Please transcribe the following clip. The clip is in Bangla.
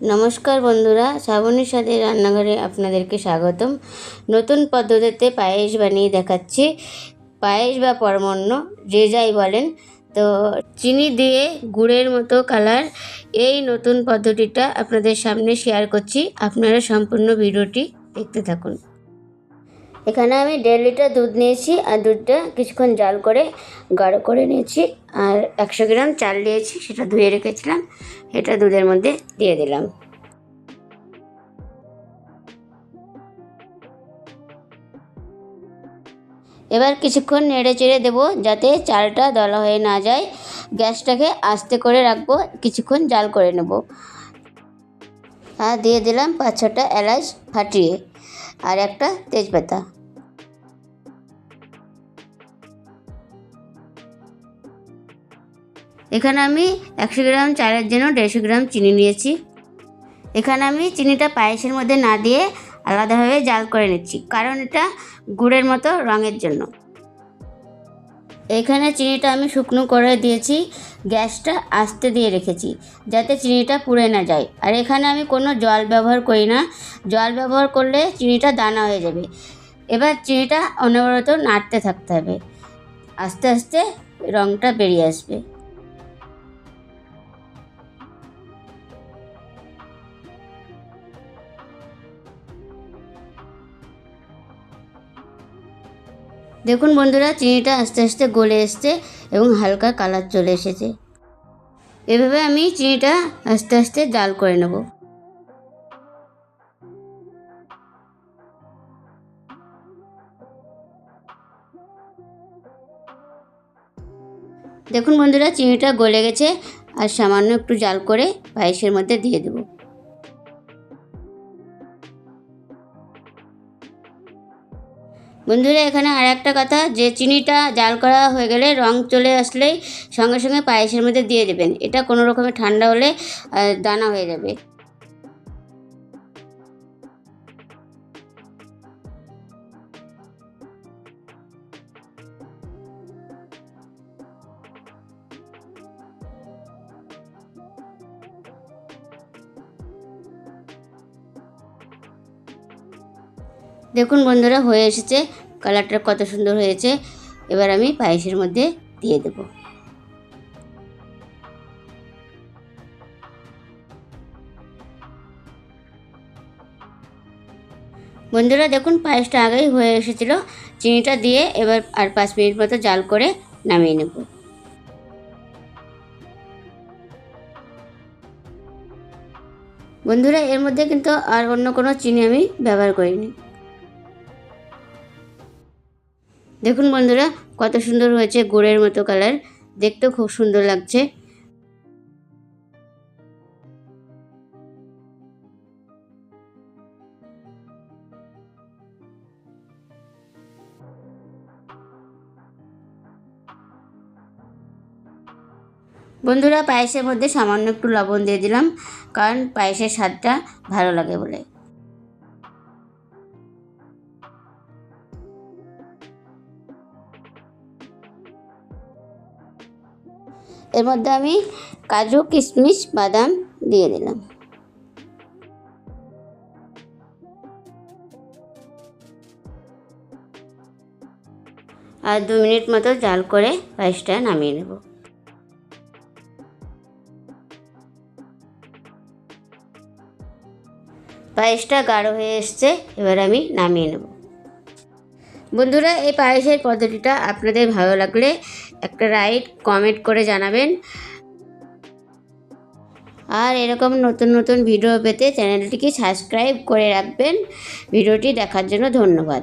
নমস্কার বন্ধুরা, শ্রাবণীর সাথে রান্নাঘরে আপনাদেরকে স্বাগতম। নতুন পদ্ধতিতে পায়েস বানিয়ে দেখাচ্ছি। পায়েস বা পরমান্ন যে যাই বলেন, তো চিনি দিয়ে গুড়ের মতো কালার, এই নতুন পদ্ধতিটা আপনাদের সামনে শেয়ার করছি। আপনারা সম্পূর্ণ ভিডিওটি দেখতে থাকুন। এখানে আমি 1.5 লিটার দুধ নিয়েছি, আর দুধটা কিছুক্ষণ জাল করে গাঢ় করে নিয়েছি। আর 100 গ্রাম চাল নিয়েছি, সেটা ধুয়ে রেখেছিলাম, এটা দুধের মধ্যে দিয়ে দিলাম। এবার কিছুক্ষণ নেড়ে চেড়ে দেবো যাতে চালটা দলা হয়ে না যায়। গ্যাসটাকে আস্তে করে রাখবো, কিছুক্ষণ জাল করে নেব। আর দিয়ে দিলাম 5-6টা এলাচ ফাটিয়ে, আর একটা তেজপাতা। এখানে আমি 100 গ্রাম চালের জন্য 150 গ্রাম চিনি নিয়েছি। এখানে আমি চিনিটা পায়েসের মধ্যে না দিয়ে আলাদাভাবে জাল করে নিচ্ছি, কারণ এটা গুড়ের মতো রঙের জন্য। এখানে চিনিটা আমি শুকনো করে দিয়েছি, গ্যাসটা আস্তে দিয়ে রেখেছি যাতে চিনিটা পুড়ে না যায়। আর এখানে আমি কোনো জল ব্যবহার করি না, জল ব্যবহার করলে চিনিটা দানা হয়ে যাবে। এবার চিনিটা অনবরত নাড়তে থাকতে হবে, আস্তে আস্তে রঙটা বেরিয়ে আসবে। দেখুন বন্ধুরা, চিনিটা আস্তে আস্তে গলে এসছে এবং হালকা কালার চলে এসেছে। এভাবে আমি চিনিটা আস্তে আস্তে জাল করে নেব। দেখুন বন্ধুরা, চিনিটা গলে গেছে, আর সামান্য একটু জাল করে পায়েসের মধ্যে দিয়ে দেব। বন্ধুরা, এখানে আর একটা কথা, যে চিনিটা জাল করা হয়ে গেলে রং চলে আসলেই সঙ্গে সঙ্গে পায়েসের মধ্যে দিয়ে দেবেন। এটা কোনো রকমের ঠান্ডা হলে দানা হয়ে যাবে। দেখুন বন্ধুরা, হয়ে এসেছে, কালারটা কত সুন্দর হয়েছে। এবার আমি পায়েসের মধ্যে দিয়ে দেব। বন্ধুরা দেখুন, পায়েসটা আগেই হয়ে এসেছিলো। চিনিটা দিয়ে এবার আর 5 মিনিট মতো জাল করে নামিয়ে নেব। বন্ধুরা, এর মধ্যে কিন্তু আর অন্য কোনো চিনি আমি ব্যবহার করিনি। দেখুন বন্ধুরা, কত সুন্দর হয়েছে, গুড়ের মতো কালার, দেখতেও খুব সুন্দর লাগছে। বন্ধুরা, পায়েসের মধ্যে সামান্য একটু লবণ দিয়ে দিলাম, কারণ পায়েসের স্বাদটা ভালো লাগে বলে। এর মধ্যে আমি কাজু, কিশমিশ, বাদাম দিয়ে দিলাম। আর 2 মিনিট মতো জাল করে পায়েসটা নামিয়ে নেব। পায়েসটা গাঢ় হয়ে এসছে, এবার আমি নামিয়ে নেব। বন্ধুরা, এই পায়েসের পদ্ধতিটা আপনাদের ভালো লাগলে একটা লাইক কমেন্ট করে জানাবেন। আর এরকম নতুন নতুন ভিডিও পেতে চ্যানেলটিকে সাবস্ক্রাইব করে রাখবেন। ভিডিওটি দেখার জন্য ধন্যবাদ।